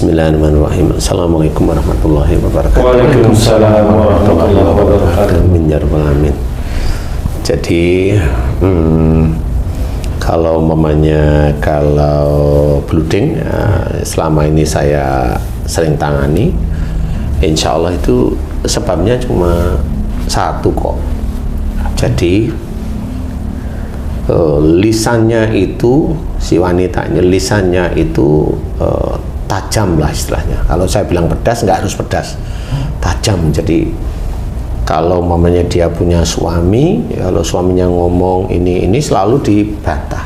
Bismillahirrahmanirrahim. Assalamualaikum warahmatullahi wabarakatuh. Waalaikumsalam warahmatullahi wabarakatuh. Amin ya rabbal alamin. Jadi kalau blooding selama ini saya sering tangani, insya Allah itu sebabnya cuma satu kok. Jadi lisannya itu, si wanitanya lisannya itu tajam lah istilahnya. Kalau saya bilang pedas, nggak harus pedas, tajam. Jadi kalau mamanya dia punya suami, kalau suaminya ngomong ini selalu dibantah,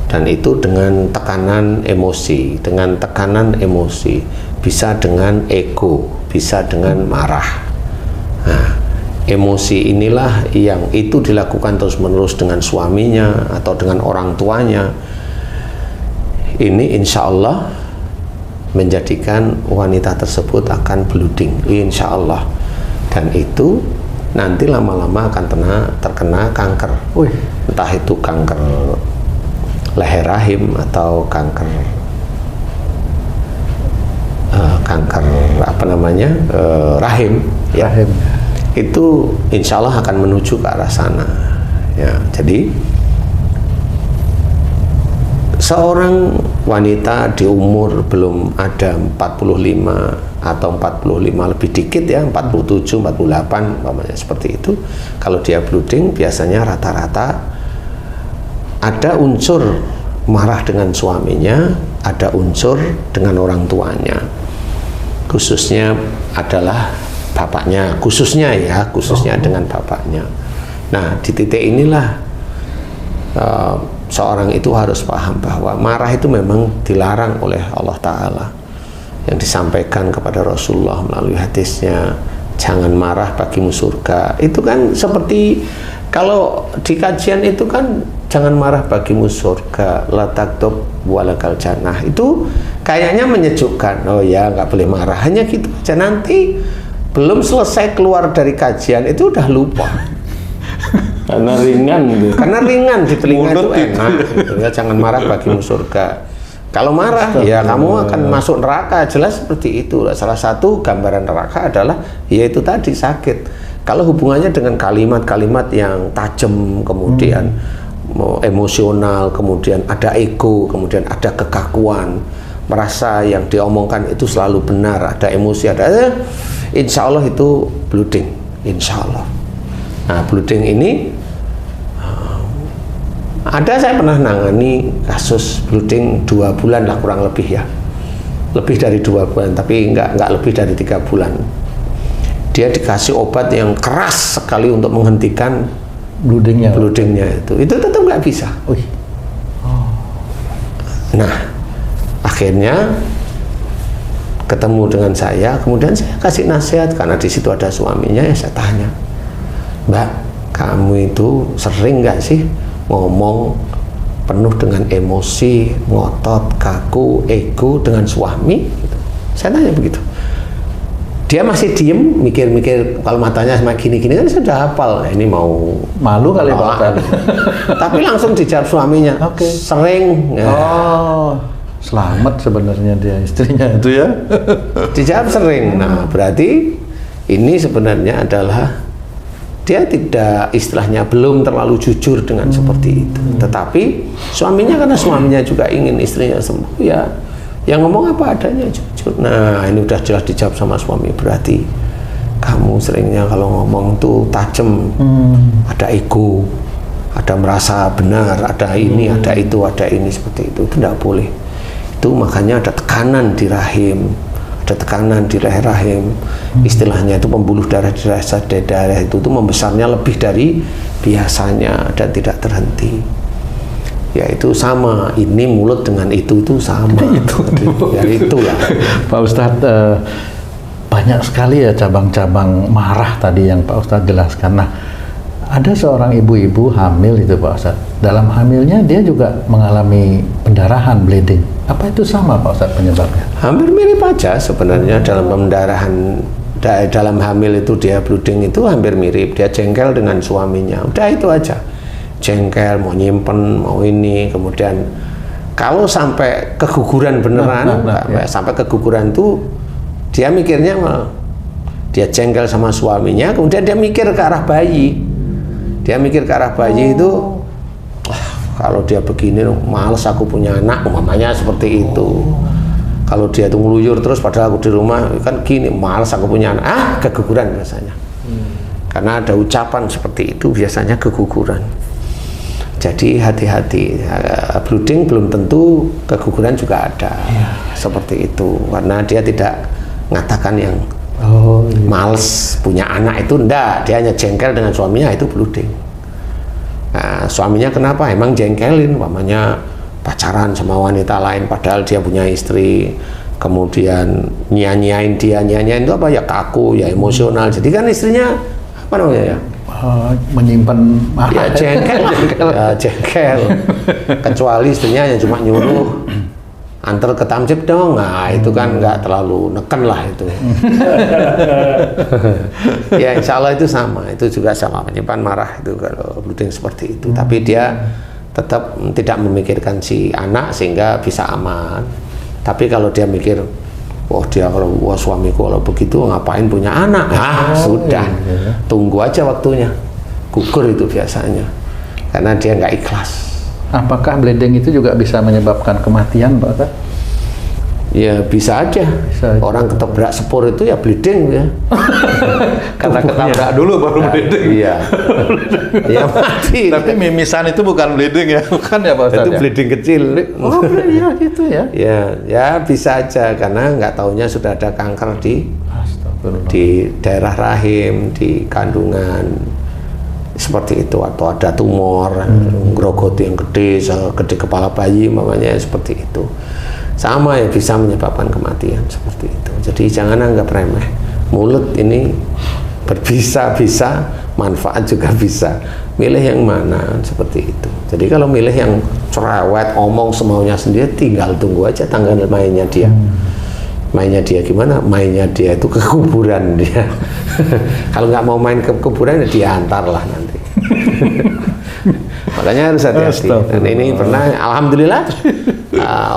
dan itu dengan tekanan emosi, bisa dengan ego, bisa dengan marah. Nah, emosi inilah yang itu dilakukan terus-menerus dengan suaminya atau dengan orang tuanya. Ini insya Allah menjadikan wanita tersebut akan bleeding, insya Allah. Dan itu nanti lama-lama akan terkena kanker. Entah itu kanker leher rahim atau kanker rahim. Rahim. Itu insya Allah akan menuju ke arah sana. Ya, jadi seorang wanita di umur belum ada 45 atau 45 lebih dikit ya, 47, 48 umpamanya seperti itu, kalau dia bleeding biasanya rata-rata ada unsur marah dengan suaminya, ada unsur dengan orang tuanya, khususnya adalah bapaknya, khususnya dengan bapaknya. Nah, di titik inilah seorang itu harus paham bahwa marah itu memang dilarang oleh Allah Ta'ala, yang disampaikan kepada Rasulullah melalui hadisnya, jangan marah bagimu surga. Itu kan seperti kalau di kajian itu kan, jangan marah bagimu surga, la taktub walakal jannah. Itu kayaknya menyejukkan. Oh ya, nggak boleh marah, hanya gitu aja. Nanti belum selesai keluar dari kajian itu udah lupa. Karena ringan di telinga itu enak gitu ya, jangan marah bagimu surga. Kalau marah ya kamu akan masuk neraka, jelas seperti itu. Salah satu gambaran neraka adalah yaitu tadi sakit. Kalau hubungannya dengan kalimat-kalimat yang tajam, kemudian emosional, kemudian ada ego, kemudian ada kekakuan, merasa yang diomongkan itu selalu benar, ada emosi, insya Allah itu bleeding, insya Allah. Nah, bleeding ini saya pernah nangani kasus bleeding 2 bulan lah kurang lebih ya, lebih dari 2 bulan, tapi nggak lebih dari 3 bulan. Dia dikasih obat yang keras sekali untuk menghentikan bleedingnya itu tetap nggak bisa. Nah, akhirnya ketemu dengan saya, kemudian saya kasih nasihat karena di situ ada suaminya. Ya saya tanya, Mbak, kamu itu sering nggak sih ngomong penuh dengan emosi, ngotot, kaku, ego dengan suami? Gitu. Saya tanya begitu. Dia masih diem, mikir-mikir, kalau matanya sama gini-gini kan sudah hafal. Ini mau malu kali Pak. Tapi langsung dijawab suaminya. Sering. Ya. Selamat sebenarnya dia istrinya itu ya. Dijawab sering. Nah, berarti ini sebenarnya adalah dia tidak, istilahnya belum terlalu jujur dengan seperti itu. Tetapi suaminya, karena suaminya juga ingin istrinya sembuh, ya yang ngomong apa adanya, jujur. Nah, ini udah jelas dijawab sama suami, berarti kamu seringnya kalau ngomong tuh tajam, ada ego, ada merasa benar, ada ini, ada itu, ada ini, seperti itu tidak boleh. Itu makanya ada tekanan di rahim, ada tekanan di leher rahim, istilahnya itu pembuluh darah di darah itu membesarnya lebih dari biasanya dan tidak terhenti. Ya itu sama, ini mulut dengan itu sama. Ya itulah. Pak Ustadz, banyak sekali ya cabang-cabang marah tadi yang Pak Ustadz jelaskan. Nah, ada seorang ibu-ibu hamil itu Pak Ustadz. Dalam hamilnya dia juga mengalami pendarahan, bleeding. Apa itu sama Pak Ustadz penyebabnya? Hampir mirip aja sebenarnya. Dalam pendarahan, dalam hamil itu dia bleeding itu hampir mirip. Dia jengkel dengan suaminya, udah itu aja. Jengkel, mau nyimpen, mau ini, kemudian Kalau sampai keguguran beneran, sampai keguguran tuh dia mikirnya dia jengkel sama suaminya, kemudian dia mikir ke arah bayi. Dia mikir ke arah bayi itu, kalau dia begini, males aku punya anak, umpamanya seperti itu. Kalau dia tuh ngeluyur terus, padahal aku di rumah kan gini, males aku punya anak, keguguran biasanya. Karena ada ucapan seperti itu, biasanya keguguran. Jadi hati-hati, blooding belum tentu keguguran juga ada, seperti itu. Karena dia tidak mengatakan yang males punya anak itu, enggak, dia hanya jengkel dengan suaminya, itu blooding. Nah, suaminya kenapa? Emang jengkelin, umpamanya pacaran sama wanita lain, padahal dia punya istri, kemudian nyanyain dia, nyanyain itu apa ya, kaku, ya emosional. Jadi kan istrinya apa namanya ya? Menyimpan marah. Ya jengkel, ya jengkel. Kecuali istrinya yang cuma nyuruh antar ke tamjid dong, nah itu kan nggak terlalu neken lah itu. Ya insya Allah itu sama, itu juga sama, menyimpan marah itu kalau blooding seperti itu. Tapi dia tetap tidak memikirkan si anak sehingga bisa aman. Tapi kalau dia mikir, dia kalau suamiku kalau begitu ngapain punya anak? Sudah, tunggu aja waktunya, gugur itu biasanya, karena dia nggak ikhlas. Apakah bleeding itu juga bisa menyebabkan kematian, Pak? Ya bisa aja. Orang ketabrak sepur itu ya bleeding ya. Karena ketabrak dulu baru bleeding. Iya. Ya mati. Tapi mimisan itu bukan bleeding ya, bukan ya Pak Ustadz? Itu bleeding kecil. Oh iya gitu ya. Ya bisa aja, karena nggak taunya sudah ada kanker di daerah rahim, di kandungan, seperti itu, atau ada tumor, grogoti yang gede kepala bayi, mamanya seperti itu. Sama ya, bisa menyebabkan kematian seperti itu. Jadi jangan anggap remeh. Mulut ini berbisa-bisa, manfaat juga bisa. Milih yang mana, seperti itu. Jadi kalau milih yang cerewet, omong semaunya sendiri, tinggal tunggu aja tanggal mainnya dia. Mainnya dia gimana? Mainnya dia itu ke kuburan dia. Kalau nggak mau main ke kuburan, ya diantar lah nanti. Makanya harus hati-hati. Dan ini pernah, alhamdulillah,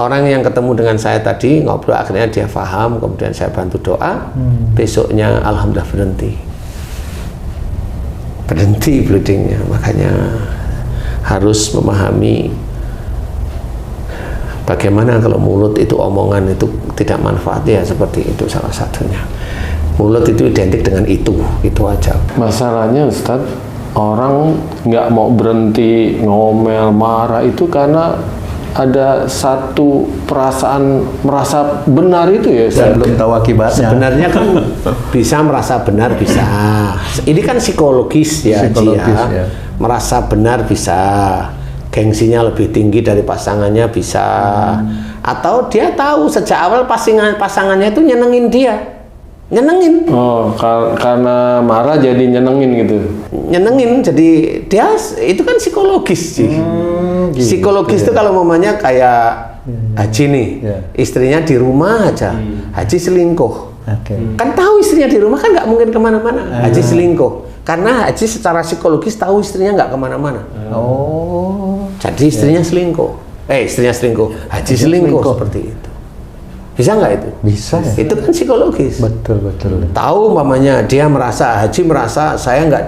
orang yang ketemu dengan saya tadi ngobrol, akhirnya dia paham, kemudian saya bantu doa, besoknya alhamdulillah berhenti bleedingnya. Makanya harus memahami bagaimana kalau mulut itu omongan itu tidak manfaat, ya seperti itu salah satunya. Mulut itu identik dengan itu aja. Masalahnya Ustadz, orang nggak mau berhenti ngomel, marah itu karena ada satu perasaan merasa benar itu ya, saya belum tahu akibatnya. Sebenarnya kan bisa merasa benar, bisa. Ini kan psikologis ya, ya. Merasa benar bisa, gengsinya lebih tinggi dari pasangannya bisa, atau dia tahu sejak awal pasangannya itu nyenengin dia. Nyenengin. Karena marah jadi nyenengin gitu. Nyenengin, jadi dia itu kan psikologis sih. Psikologis itu kalau mamanya kayak Haji nih, istrinya di rumah aja, Haji selingkuh. Kan tahu istrinya di rumah kan nggak mungkin kemana-mana, Haji selingkuh. Karena Haji secara psikologis tahu istrinya nggak kemana-mana. Jadi istrinya selingkuh. Istrinya selingkuh, Haji selingkuh seperti itu. Bisa nggak itu? Bisa. Itu kan psikologis. Betul. Tahu mamanya, dia merasa, Haji merasa saya nggak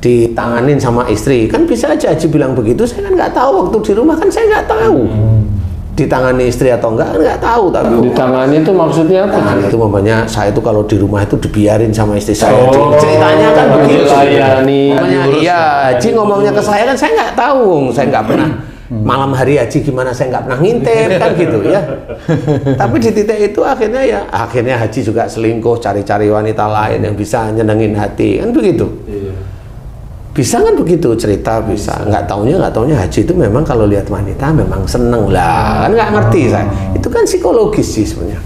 ditanganin sama istri. Kan bisa aja Haji bilang begitu, saya kan nggak tahu waktu di rumah, kan saya nggak tahu. Ditangani istri atau enggak, kan nggak tau. Tapi ditangani itu maksudnya apa? Tangan itu mamanya, saya itu kalau di rumah itu dibiarin sama istri saya. Ceritanya kan begitu. Mamanya, iya, Haji ngomongnya ke saya kan saya nggak tahu, saya nggak pernah. Malam hari Haji gimana saya nggak pernah ngintip kan gitu ya. Tapi di titik itu akhirnya Haji juga selingkuh, cari-cari wanita lain yang bisa nyenengin hati, kan begitu. Bisa kan begitu cerita, bisa. Nggak taunya Haji itu memang kalau lihat wanita memang seneng lah, kan nggak ngerti saya. Itu kan psikologis sih sebenarnya.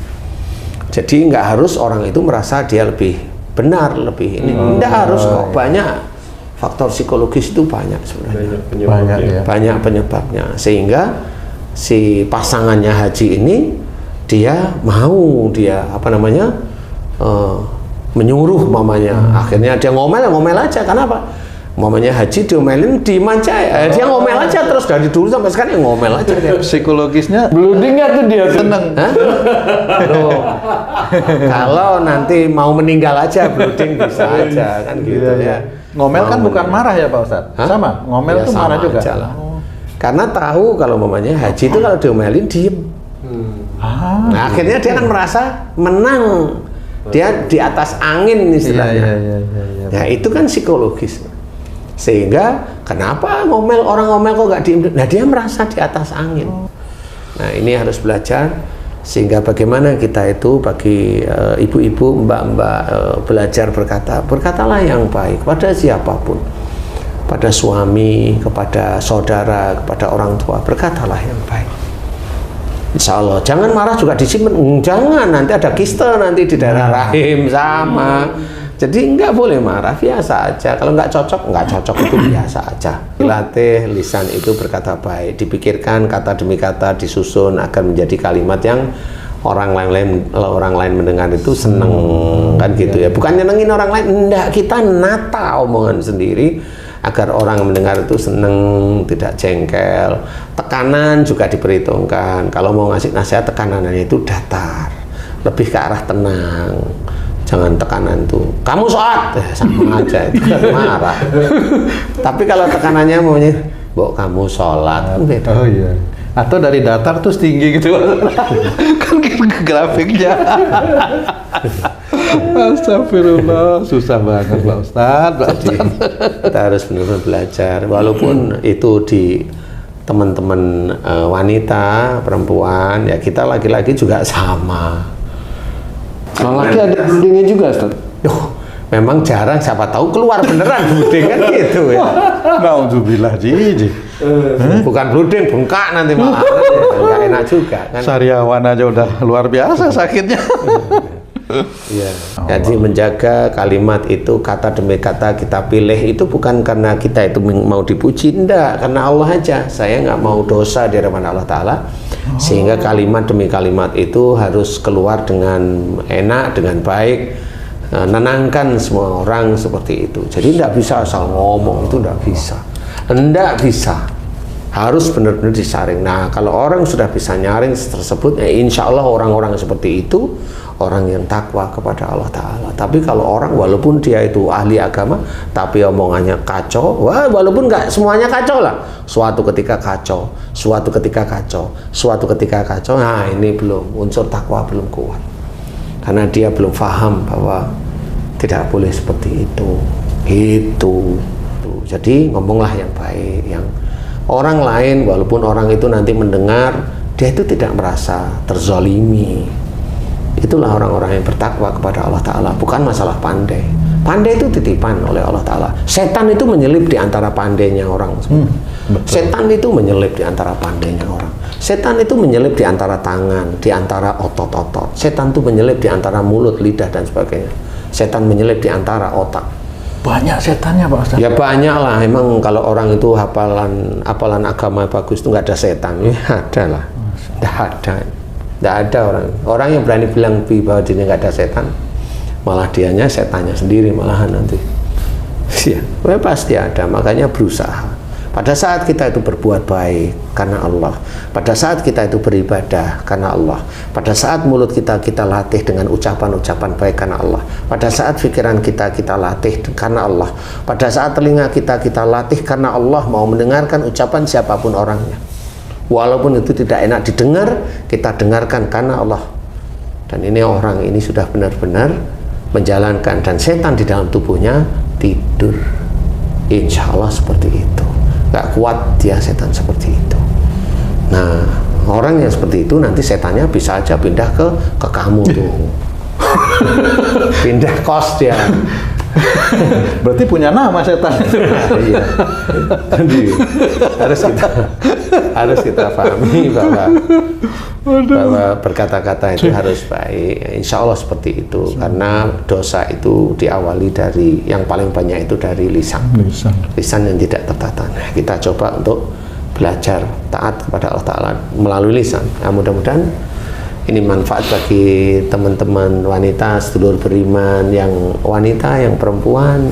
Jadi nggak harus orang itu merasa dia lebih benar, lebih ini. Nggak harus kok, banyak faktor psikologis itu banyak sebenarnya. Banyak penyebabnya. Sehingga si pasangannya Haji ini dia mau menyuruh mamanya. Akhirnya dia ngomel aja. Kenapa? Umpamanya haji diomelin diem aja, dia ngomel aja terus dari dulu sampai sekarang ngomel aja dia. Psikologisnya Bloodingnya tuh dia seneng. Hah? Loh, kalau nanti mau meninggal aja blooding bisa aja kan gitu ya. Ngomel kan Mau bukan marah ya Pak Ustadz? Hah? Sama, ngomel Ya, tuh marah sama juga. aja lah. Karena tahu kalau umpamanya haji itu kalau diomelin diem. Nah, akhirnya dia kan merasa menang. Dia di atas angin istilahnya. Iya. Nah, itu kan psikologis. Sehingga kenapa orang ngomel kok nggak diem? Nah, dia merasa di atas angin. Nah, ini harus belajar sehingga bagaimana kita itu bagi ibu-ibu, mbak-mbak belajar berkatalah yang baik pada siapapun, pada suami, kepada saudara, kepada orang tua, berkatalah yang baik. Insya Allah, jangan marah juga disimpan, jangan nanti ada kiste nanti di daerah rahim sama. Jadi nggak boleh marah, biasa aja. Kalau nggak cocok itu biasa aja. Dilatih lisan itu berkata baik, dipikirkan kata demi kata, disusun agar menjadi kalimat yang orang lain mendengar itu seneng kan gitu ya. Bukan nyenengin orang lain, enggak, kita nata omongan sendiri agar orang mendengar itu seneng, tidak jengkel. Tekanan juga diperhitungkan. Kalau mau ngasih nasihat tekanannya itu datar, lebih ke arah tenang. Jangan tekanan tuh, kamu sholat, sama aja itu kan marah. Tapi kalau tekanannya maunya, Mbok kamu sholat, kan beda. Oh iya. Atau dari datar terus tinggi gitu. Kan grafiknya. Astagfirullah, susah banget Pak Ustadz. Jadi kita harus benar-benar belajar, walaupun itu di teman-teman wanita, perempuan, ya kita laki-laki juga sama. Kalau laki ada bloodingnya juga, Ustaz. Memang jarang, siapa tahu keluar beneran blooding kan gitu ya. Nauzubillah Ji. Bukan blooding, bengkak nanti malah nggak enak juga kan. Sariawan aja udah luar biasa sakitnya. Iya. Jadi menjaga kalimat itu kata demi kata kita pilih itu bukan karena kita itu mau dipuji, enggak, karena Allah aja. Saya nggak mau dosa di hadapan Allah Ta'ala, sehingga kalimat demi kalimat itu harus keluar dengan enak, dengan baik, nenangkan semua orang seperti itu. Jadi enggak bisa asal ngomong, itu enggak bisa. Harus benar-benar disaring. Nah, kalau orang sudah bisa nyaring tersebut, ya insya Allah orang-orang seperti itu orang yang takwa kepada Allah Ta'ala. Tapi kalau orang walaupun dia itu ahli agama tapi omongannya kacau, wah, walaupun nggak semuanya kacau lah, suatu ketika kacau, nah ini belum, unsur takwa belum kuat, karena dia belum paham bahwa tidak boleh seperti itu gitu. Jadi ngomonglah yang baik, yang orang lain walaupun orang itu nanti mendengar, dia itu tidak merasa terzolimi. Itulah orang-orang yang bertakwa kepada Allah Ta'ala. Bukan masalah pandai. Pandai itu titipan oleh Allah Ta'ala. Setan itu menyelip di antara pandainya orang. Setan itu menyelip di antara pandainya orang. Setan itu menyelip di antara tangan, di antara otot-otot. Setan itu menyelip di antara mulut, lidah, dan sebagainya. Setan menyelip di antara otak. Banyak setannya Pak Ustadz. Ya banyak lah. Emang kalau orang itu hafalan agama bagus itu nggak ada setan. Ya ada lah. Nggak ada orang yang berani bilang bahwa dirinya nggak ada setan, malah dianya setannya sendiri malahan nanti. Ya, pasti ada. Makanya berusaha. Pada saat kita itu berbuat baik karena Allah, pada saat kita itu beribadah karena Allah, pada saat mulut kita latih dengan ucapan-ucapan baik karena Allah, pada saat pikiran kita latih karena Allah, pada saat telinga kita latih karena Allah, mau mendengarkan ucapan siapapun orangnya, walaupun itu tidak enak didengar, kita dengarkan karena Allah. Dan ini orang ini sudah benar-benar menjalankan, dan setan di dalam tubuhnya tidur. Insya Allah seperti itu. Gak kuat dia setan seperti itu. Nah, orang yang seperti itu nanti setannya bisa aja pindah ke kamu tuh. Pindah kos dia. Berarti punya nama setan. Iya. Jadi harus kita pahami bahwa berkata-kata itu harus baik. Insya Allah seperti itu, karena dosa itu diawali dari yang paling banyak itu dari lisan yang tidak tertata. Nah, kita coba untuk belajar taat kepada Allah Ta'ala melalui lisan. Nah, mudah-mudahan ini manfaat bagi teman-teman wanita, sedulur beriman, yang wanita, yang perempuan,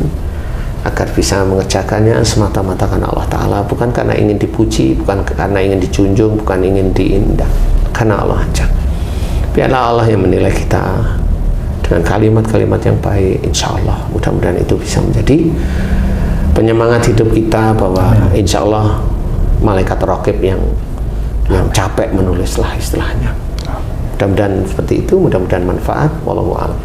agar bisa mengerjakannya semata-mata karena Allah Ta'ala, bukan karena ingin dipuji, bukan karena ingin dijunjung, bukan ingin diindah, karena Allah aja. Biarlah Allah yang menilai kita dengan kalimat-kalimat yang baik. Insya Allah mudah-mudahan itu bisa menjadi penyemangat hidup kita, bahwa insya Allah malaikat raqib yang capek menulis lah istilahnya. Mudah-mudahan seperti itu, mudah-mudahan manfaat. Wallahu a'lam.